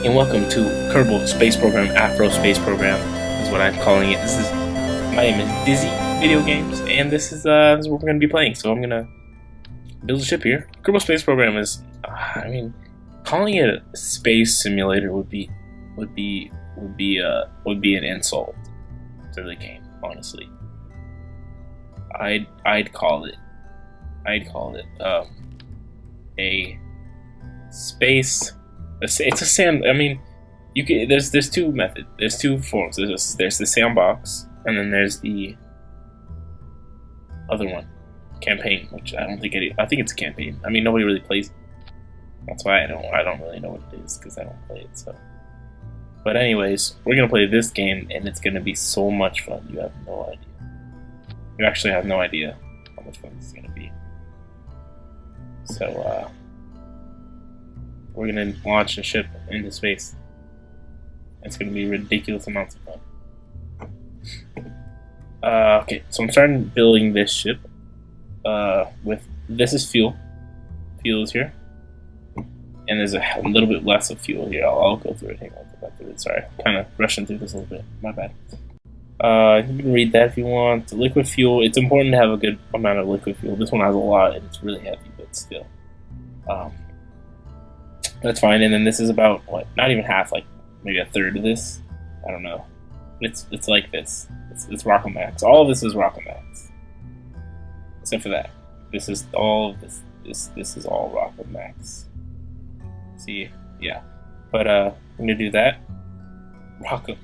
and welcome to Kerbal Space Program, A.F.R.O Space Program is what I'm calling it. My name is Dizzy Video Games, and this is what we're going to be playing. So I'm going to build a ship here. Kerbal Space Program is, calling it a space simulator would be an insult to the game. Honestly, I'd call it a space. It's a sand. I mean, you can. There's two methods. There's two forms. There's the sandbox, and then there's the other one, campaign. Which I don't think I think it's a campaign. I mean, nobody really plays it. That's why I don't really know what it is because I don't play it. So, but anyways, we're gonna play this game, and it's gonna be so much fun. You have no idea. You actually have no idea how much fun this is gonna be. So, we're gonna launch a ship into space. It's gonna be ridiculous amounts of fun. Okay, so I'm starting building this ship. This is fuel. Fuel is here, and there's a little bit less of fuel here. I'll go through it. Hang on, go back through it. Sorry, kind of rushing through this a little bit. My bad. You can read that if you want. Liquid fuel. It's important to have a good amount of liquid fuel. This one has a lot, and it's really heavy, but still. That's fine, and then this is about what? Not even half, like maybe a third of this. I don't know. It's like this. It's Rocco Max. All of this is Rocco Max, except for that. This is all of this. This is all Rocco Max. See, yeah. But I'm gonna do that. Rocco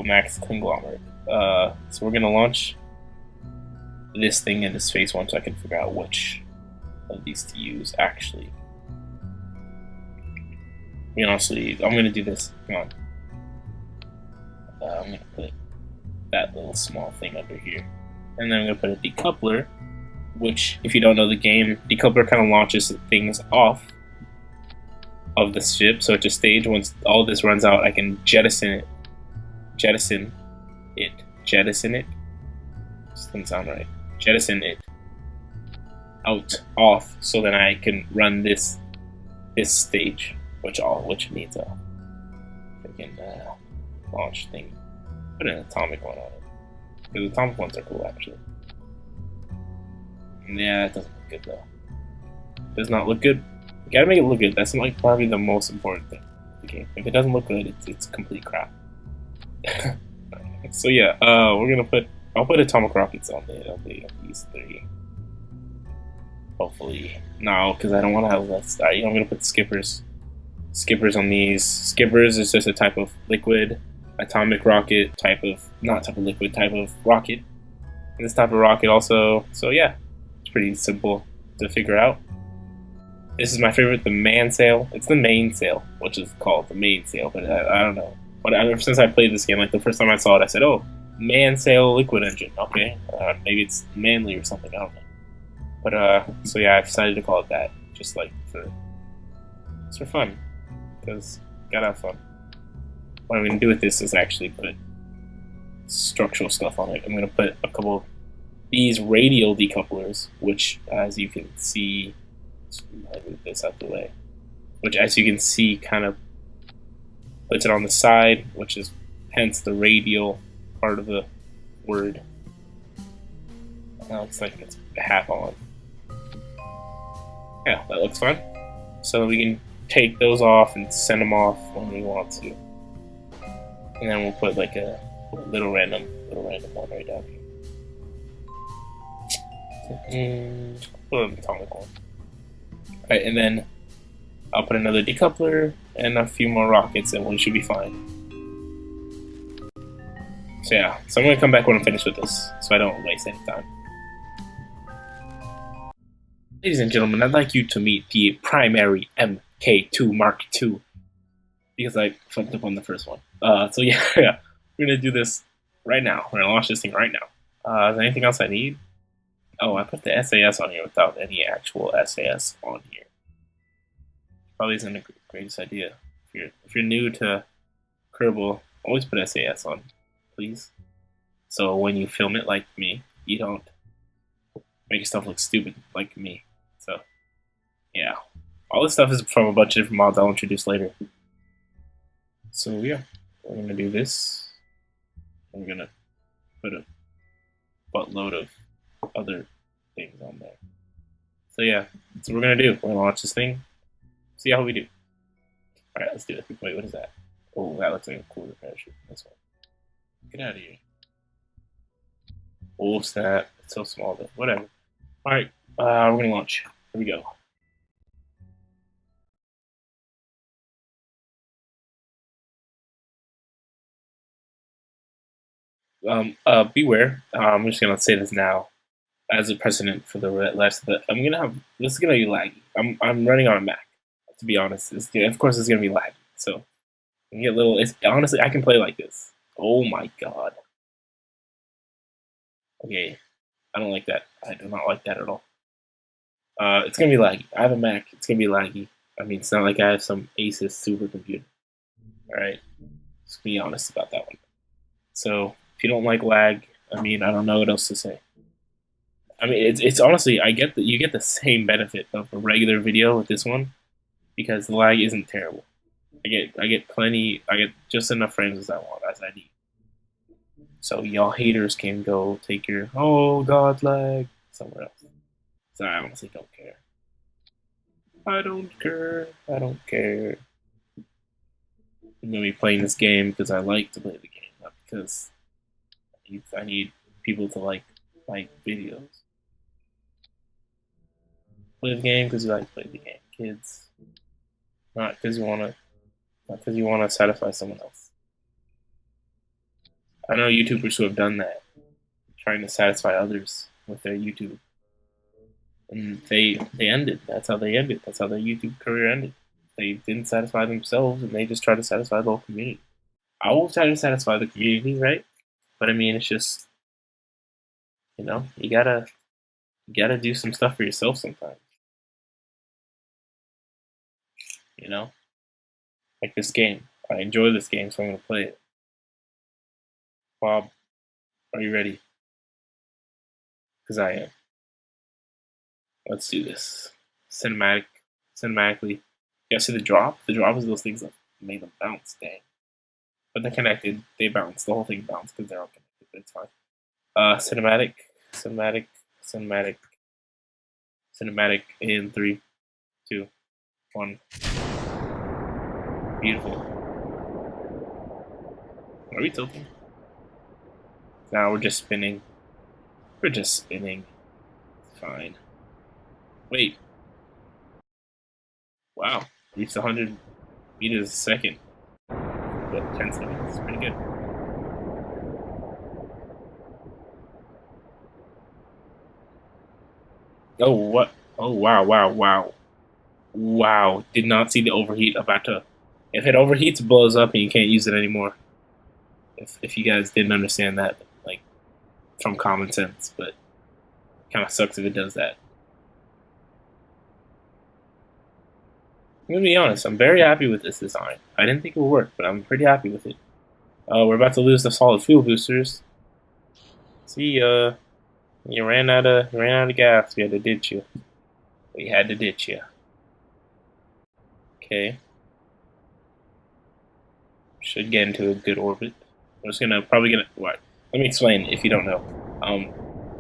Max conglomerate. So we're gonna launch this thing into space once I can figure out which of these to use actually. I mean, honestly, I'm gonna do this. Come on. I'm gonna put that little small thing under here, and then I'm gonna put a decoupler. Which, if you don't know the game, decoupler kind of launches things off of the ship. So at a stage, once all this runs out, I can jettison it. Jettison it. This doesn't sound right. Jettison it off, so then I can run this stage. Which needs a freaking launch thing. Put an atomic one on it. Because atomic ones are cool, actually. Yeah, it doesn't look good though. Does not look good. You gotta make it look good. That's like probably the most important thing in the game. If it doesn't look good, it's complete crap. So yeah, I'll put atomic rockets on these three. Hopefully, no, because I don't want to have less. I'm gonna put skippers on these. Skippers is just a type of liquid. Atomic rocket type of rocket. And this type of rocket also. So yeah, it's pretty simple to figure out. This is my favorite, the man sail. It's the main sail, which is called the main sail, but I don't know. But ever since I played this game, like the first time I saw it, I said, "Oh, man sail liquid engine." Okay, maybe it's manly or something. I don't know. But so yeah, I decided to call it that, just like for fun. Because gotta have fun. What I'm gonna do with this is actually put structural stuff on it. I'm gonna put a couple of these radial decouplers, which, as you can see, I move this out the way. Which, as you can see, kind of puts it on the side, which is hence the radial part of the word. Now looks like it's half on. Yeah, that looks fun. So we can take those off and send them off when we want to. And then we'll put like a little random one right down here. Put an atomic one. Alright, and then I'll put another decoupler and a few more rockets and we should be fine. So yeah, so I'm gonna come back when I'm finished with this so I don't waste any time. Ladies and gentlemen, I'd like you to meet the primary MK2 Mark II. Because I fucked up on the first one. So yeah, we're gonna do this right now. We're gonna launch this thing right now. Is there anything else I need? Oh, I put the SAS on here without any actual SAS on here. Probably isn't the greatest idea. If you're new to Kerbal, always put SAS on, please. So when you film it like me, you don't make yourself look stupid like me. So yeah, all this stuff is from a bunch of different mods I'll introduce later. So yeah, we're gonna do this. I'm gonna put a buttload of other things on there. So yeah, that's what we're gonna do. We're gonna launch this thing, see how we do. All right, let's do it. Wait, what is that? Oh, that looks like a cooler parachute. This one. Get out of here. Oh snap! It's so small though. Whatever. All right, we're gonna launch. Here we go. Beware. I'm just gonna say this now as a precedent for the rest of the. I'm gonna have this is gonna be laggy. I'm running on a Mac. To be honest, of course it's gonna be laggy. So you get little. It's honestly I can play like this. Oh my god. Okay, I don't like that. I do not like that at all. It's gonna be laggy. I have a Mac. It's gonna be laggy. I mean, it's not like I have some Asus supercomputer. All right, let's be honest about that one. So if you don't like lag, I mean, I don't know what else to say. I mean, it's honestly, I get that you get the same benefit of a regular video with this one because the lag isn't terrible. I get plenty. I get just enough frames as I want, as I need. So y'all haters can go take your oh god lag somewhere else. So I honestly don't care. I don't care. I don't care. I'm gonna be playing this game because I like to play the game, not because I need people to like my videos. Play the game because you like to play the game, kids. Not because you wanna satisfy someone else. I know YouTubers who have done that, trying to satisfy others with their YouTube, and they ended. That's how they ended. That's how their YouTube career ended. They didn't satisfy themselves, and they just tried to satisfy the whole community. I will try to satisfy the community, right? But I mean, it's just you gotta do some stuff for yourself sometimes. You know, like this game. I enjoy this game, so I'm gonna play it. Bob, are you ready? Because I am. Let's do this. Cinematically. Yeah, see the drop? The drop is those things that make them bounce, dang. But they're connected. They bounce. The whole thing bounces because they're all connected, but it's fine. Cinematic, cinematic, cinematic, cinematic in 3, 2, 1. Beautiful. Are we tilting? Now we're just spinning. We're just spinning. It's fine. Wait. Wow. Reached 100 meters a second. What, 10 seconds? It's pretty good. Oh, what? Oh, wow, wow, wow. Wow. Did not see the overheat about to. If it overheats, it blows up and you can't use it anymore. If you guys didn't understand that, like, from common sense, but kind of sucks if it does that. I'm gonna be honest, I'm very happy with this design. I didn't think it would work, but I'm pretty happy with it. We're about to lose the solid fuel boosters. See, you ran out of gas. We had to ditch you. We had to ditch you. Okay. Should get into a good orbit. I'm just probably gonna. What? Let me explain if you don't know.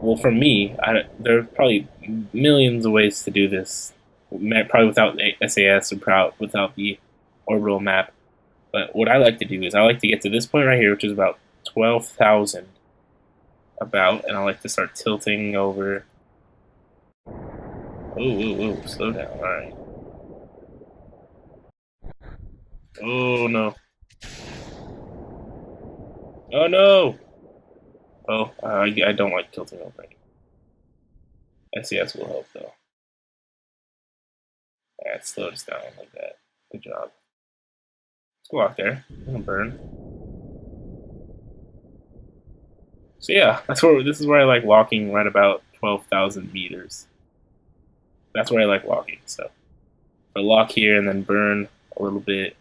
Well, for me, there are probably millions of ways to do this. Probably without SAS or without the orbital map. But what I like to do is I like to get to this point right here, which is about 12,000. And I like to start tilting over. Oh, slow down. All right. Oh no. Oh no. Oh, I don't like tilting over anymore. SAS will help though. Yeah, slow us down like that. Good job. Let's go out there. I'm gonna burn. So yeah, this is where I like walking right about 12,000 meters. That's where I like walking. So I lock here and then burn a little bit.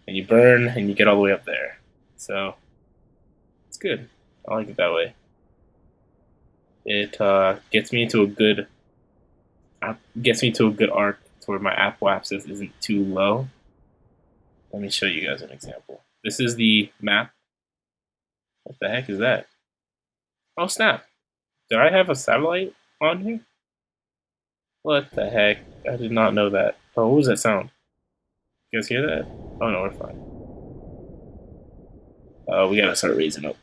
And you burn and you get all the way up there. So it's good. I like it that way. It gets me into a good gets me to a good arc to where my apoapsis isn't too low. Let me show you guys an example. This is the map. What the heck is that? Oh snap! Did I have a satellite on here? What the heck? I did not know that. Oh, what was that sound? You guys hear that? Oh no, we're fine. We gotta start raising up.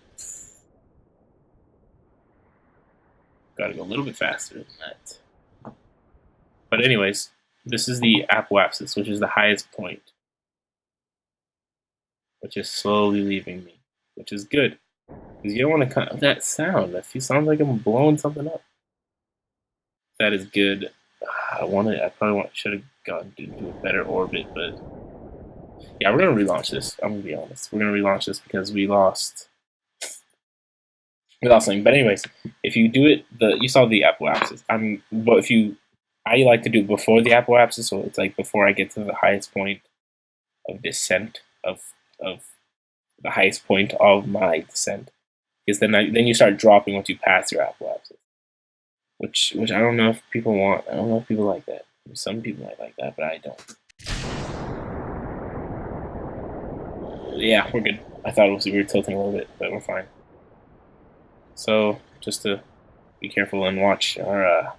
Gotta go a little bit faster than that. But anyways, this is the apoapsis, which is the highest point, which is slowly leaving me, which is good. Because you don't want to cut out that sound. That sounds like I'm blowing something up. That is good. I probably should have gone to do a better orbit, but yeah, we're gonna relaunch this. I'm gonna be honest. We're gonna relaunch this because we lost something. But anyways, if you do it, you saw the apoapsis. But I like to do it before the apoapsis, so it's like before I get to the highest point of descent of the highest point of my descent, because then you start dropping once you pass your apoapsis, which I don't know if people want. I don't know if people like that. Some people might like that, but I don't. Yeah, we're good. I thought we were tilting a little bit, but we're fine. So just to be careful and watch our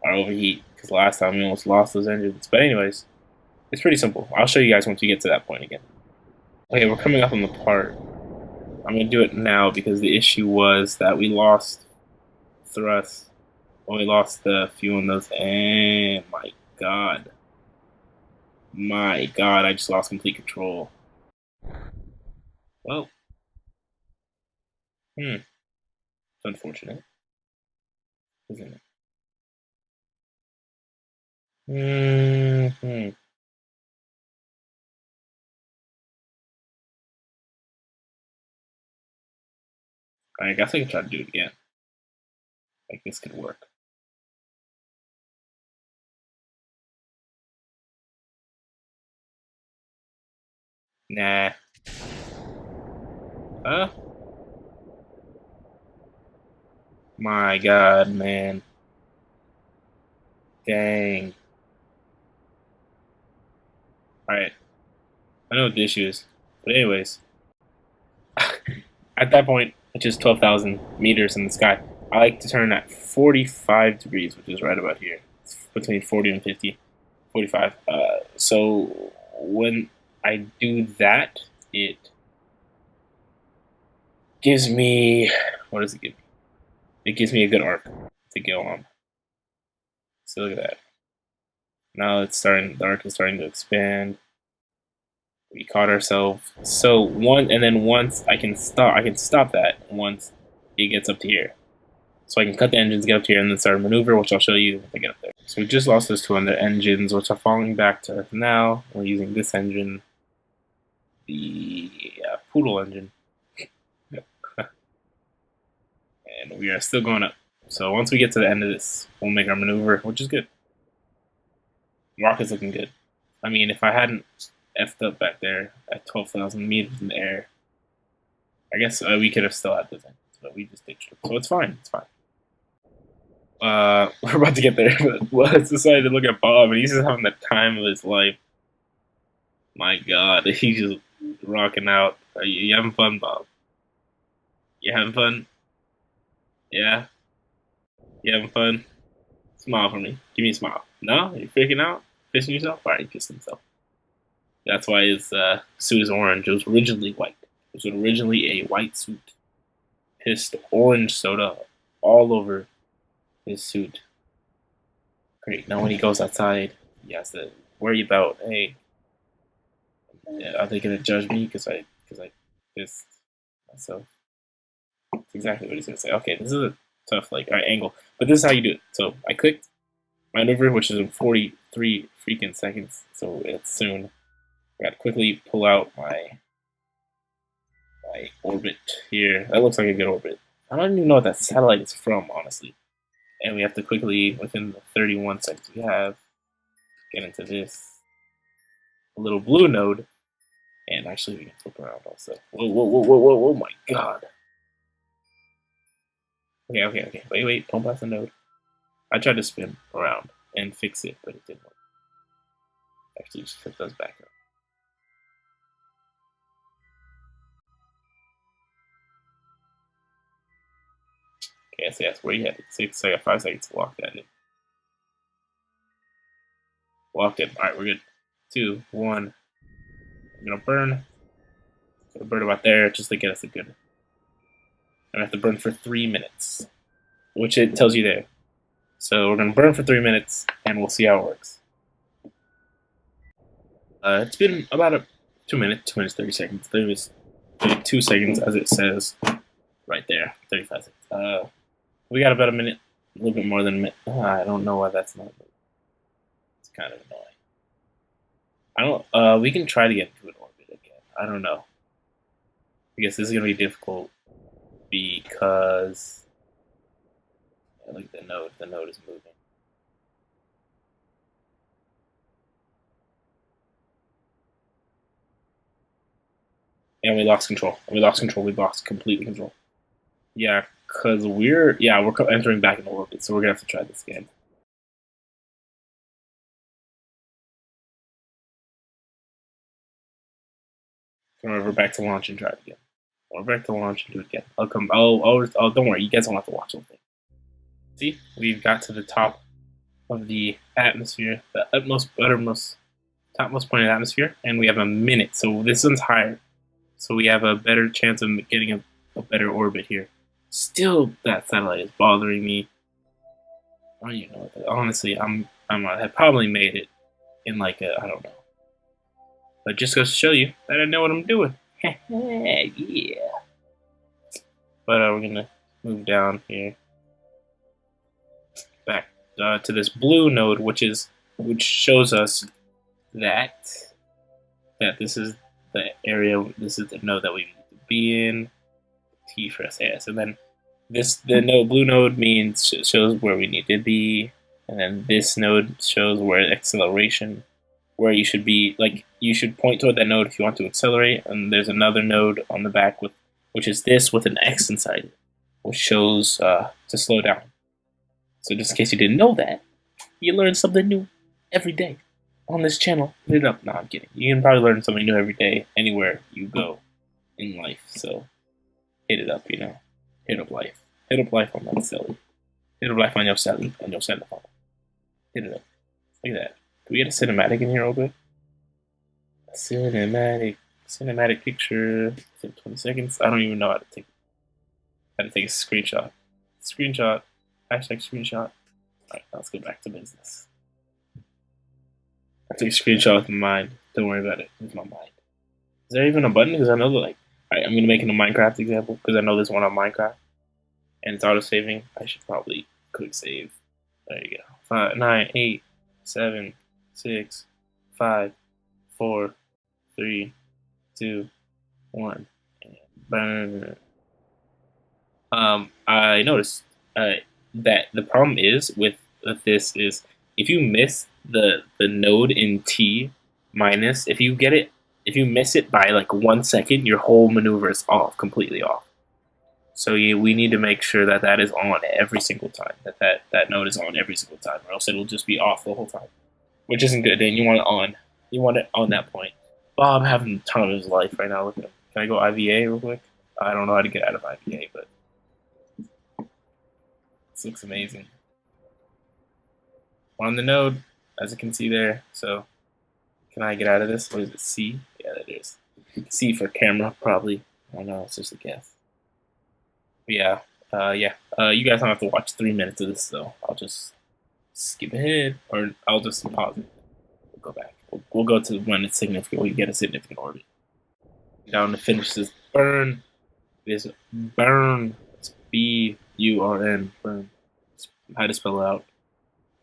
overheat, because last time we almost lost those engines. But anyways, it's pretty simple. I'll show you guys once we get to that point again. Okay, we're coming up on the part. I'm going to do it now because the issue was that we lost thrust. Well, we lost the fuel in those, and my god, I just lost complete control. Well, it's unfortunate, isn't it? I guess I can try to do it again. Like this could work. Nah. My god, man. Dang. Alright. I know what the issue is. But anyways. At that point, which is 12,000 meters in the sky, I like to turn at 45 degrees, which is right about here. It's between 40 and 50. 45. So when I do that, it gives me, what does it give me? It gives me a good arc to go on. So look at that. Now the arc is starting to expand. We caught ourselves. So once I can stop that once it gets up to here. So I can cut the engines, get up to here, and then start a maneuver, which I'll show you when I get up there. So we just lost those 200 engines, which are falling back to Earth now. We're using this engine, the Poodle engine. And we are still going up. So once we get to the end of this, we'll make our maneuver, which is good. Rocket's looking good. I mean, if I hadn't effed up back there at 12,000 meters in the air, I guess we could have still had those engines, but we just ditched them. So it's fine. It's fine. We're about to get there, but let's decide to look at Bob, and he's just having the time of his life. My god, he's just rocking out. Are you having fun, Bob? You having fun? Yeah? You having fun? Smile for me. Give me a smile. No? You're freaking out? Pissing yourself? Alright, he pissed himself. That's why his suit is orange. It was originally white. It was originally a white suit. Pissed orange soda all over his suit. Great. Now when he goes outside, he has to worry about, hey, are they gonna judge me because I pissed myself? That's exactly what he's gonna say. Okay, this is a tough angle, but this is how you do it. So I clicked maneuver, which is in 43 freaking seconds, so it's soon. I gotta quickly pull out my orbit here. That looks like a good orbit. I don't even know what that satellite is from, honestly. And we have to quickly, within the 31 seconds we have, get into this little blue node. And actually, we can flip around also. Whoa, my god. Okay. Wait, don't pass the node. I tried to spin around and fix it, but it didn't work. Actually, just flip those back up. Okay, so that's where you had it. 6, so I got 5 seconds to lock that in. Locked in. Alright, we're good. 2, 1. I'm gonna burn. Gonna burn about there just to get us a good. I have to burn for 3 minutes, which it tells you there. So we're gonna burn for 3 minutes, and we'll see how it works. It's been about 2 minutes, 30 seconds. 32 seconds, as it says right there. 35 seconds. We got about a minute, a little bit more than a minute. I don't know why that's not moving. It's kind of annoying. We can try to get into an orbit again. I don't know. I guess this is gonna be difficult because look at the node is moving. And we lost control. We lost completely control. Yeah, because we're entering back into orbit, so we're gonna have to try this again. Come over back to launch and try it again. Or back to launch and do it again. Don't worry, you guys don't have to watch the whole thing. See, we've got to the top of the atmosphere, the topmost point of the atmosphere, and we have a minute. So this one's higher, so we have a better chance of getting a better orbit here. Still, that satellite is bothering me. I don't even know. Honestly, I have probably made it in like I don't know. But just goes to show you that I know what I'm doing. Yeah. But we're gonna move down here, back to this blue node, which shows us that this is the area. This is the node that we need to be in. T for SAS, and then blue node shows where we need to be, and then this node shows where acceleration, where you should be. Like you should point toward that node if you want to accelerate, and there's another node on the back which is this with an X inside it, which shows to slow down. So just in case you didn't know that, you learn something new every day on this channel. Hit it up. No, I'm kidding. You can probably learn something new every day anywhere you go in life. So hit it up, Hit up life. Hit up life on that celly. Hit up life on your celly, on your cell phone. Hit it up. Look at that. Do we get a cinematic in here real quick? A cinematic picture. 20 seconds. I don't even know how to take a screenshot. Screenshot. Hashtag screenshot. Alright, let's go back to business. I took a screenshot with my mind. Don't worry about it. With my mind. Is there even a button? Because I know that, alright, I'm gonna make it a Minecraft example because I know there's one on Minecraft and it's auto saving. I should probably quick save. There you go. 5, 9, 8, 7, 6, 5, 4, 3, 2, 1, and burn. I noticed that the problem is with this is if you miss the node in T minus, if you miss it by like 1 second, your whole maneuver is completely off. So we need to make sure that is on every single time. That node is on every single time, or else it'll just be off the whole time, which isn't good. And you want it on. You want it on that point. Bob having the time of his life right now. Look at him. Can I go IVA real quick? I don't know how to get out of IVA, but this looks amazing. We're on the node, as you can see there. So can I get out of this? What is it? C? Yeah, that is. C for camera, probably. I don't know. It's just a guess. But yeah. You guys don't have to watch 3 minutes of this, though. I'll just skip ahead, or I'll just pause it. We'll go back. We'll go to when it's significant. We get a significant orbit. Down to finish this burn. This burn. It's B-U-R-N. Burn. I had to spell it out.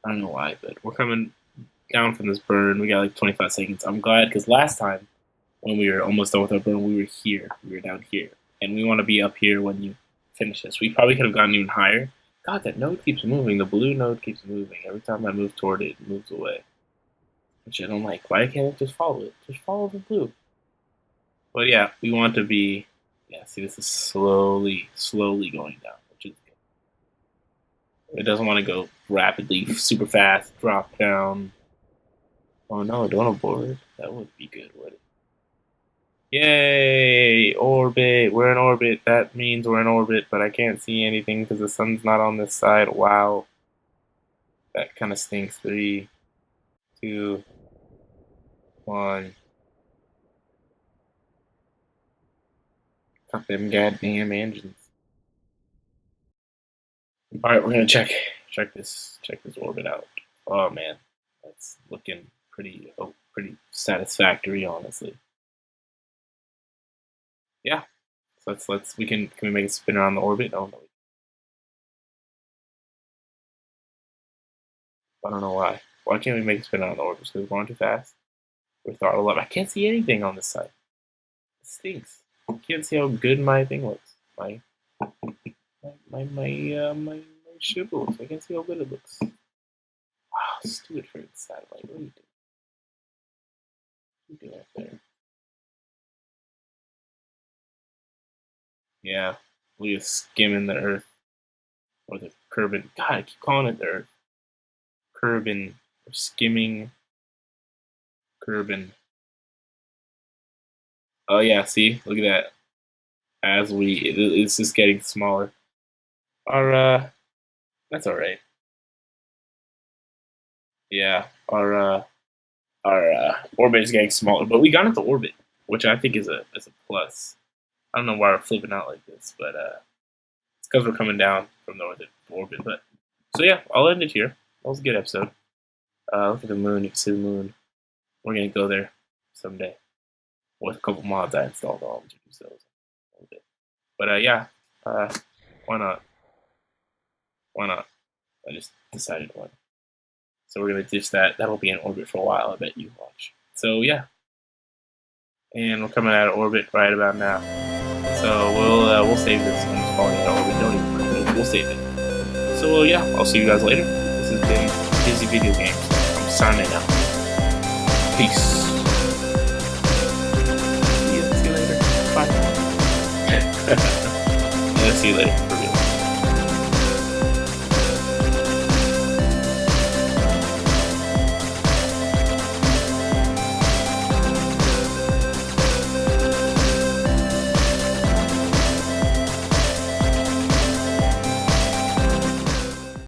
I don't know why, but we're coming down from this burn. We got like 25 seconds. I'm glad because last time when we were almost done with our burn, we were here. We were down here. And we want to be up here when you finish this. We probably could have gotten even higher. God, that node keeps moving. The blue node keeps moving. Every time I move toward it, it moves away. Which I don't like. Why can't it just follow it? Just follow the blue. But yeah, we want to be... Yeah, see, this is slowly going down, which is good. It doesn't want to go rapidly, super fast, drop down. Oh no, don't abort. That would be good, would it? Yay! Orbit! We're in orbit. That means we're in orbit, but I can't see anything because the sun's not on this side. Wow. That kind of stinks. 3, 2, 1. Got them goddamn engines. Alright, we're gonna check this orbit out. Oh man. That's looking pretty satisfactory, honestly. Yeah. So let's can we make it spin around the orbit? Oh no. I don't know why. Why can't we make it spin around the orbit? Because we're going too fast? We're throttled up. I can't see anything on this side. It stinks. I can't see how good my thing looks. My ship looks. I can't see how good it looks. Wow, stupid for the satellite. What are you doing? What are you doing up there? Yeah, we are skimming the Earth. Or the curbing. God, I keep calling it the Earth. Curbing. Or skimming. Curbing. Oh yeah, see? Look at that. As it's just getting smaller. Our, that's alright. Yeah, our orbit is getting smaller, but we got into orbit, which I think is a plus. I don't know why we're flipping out like this, but it's because we're coming down from the orbit. But so yeah, I'll end it here. That was a good episode. Look at the moon. You can see the moon. We're gonna go there someday with a couple mods I installed. I'll introduce those a little bit. But yeah, why not? Why not? I just decided why. So we're gonna ditch that. That'll be in orbit for a while. I bet you watch. So yeah, and we're coming out of orbit right about now. So we'll save this when it's falling out of orbit. Don't even mind. We'll save it. So yeah, I'll see you guys later. This has been DizzyVG Games. I'm signing out. Peace. See you later. Bye. Yeah, see you later.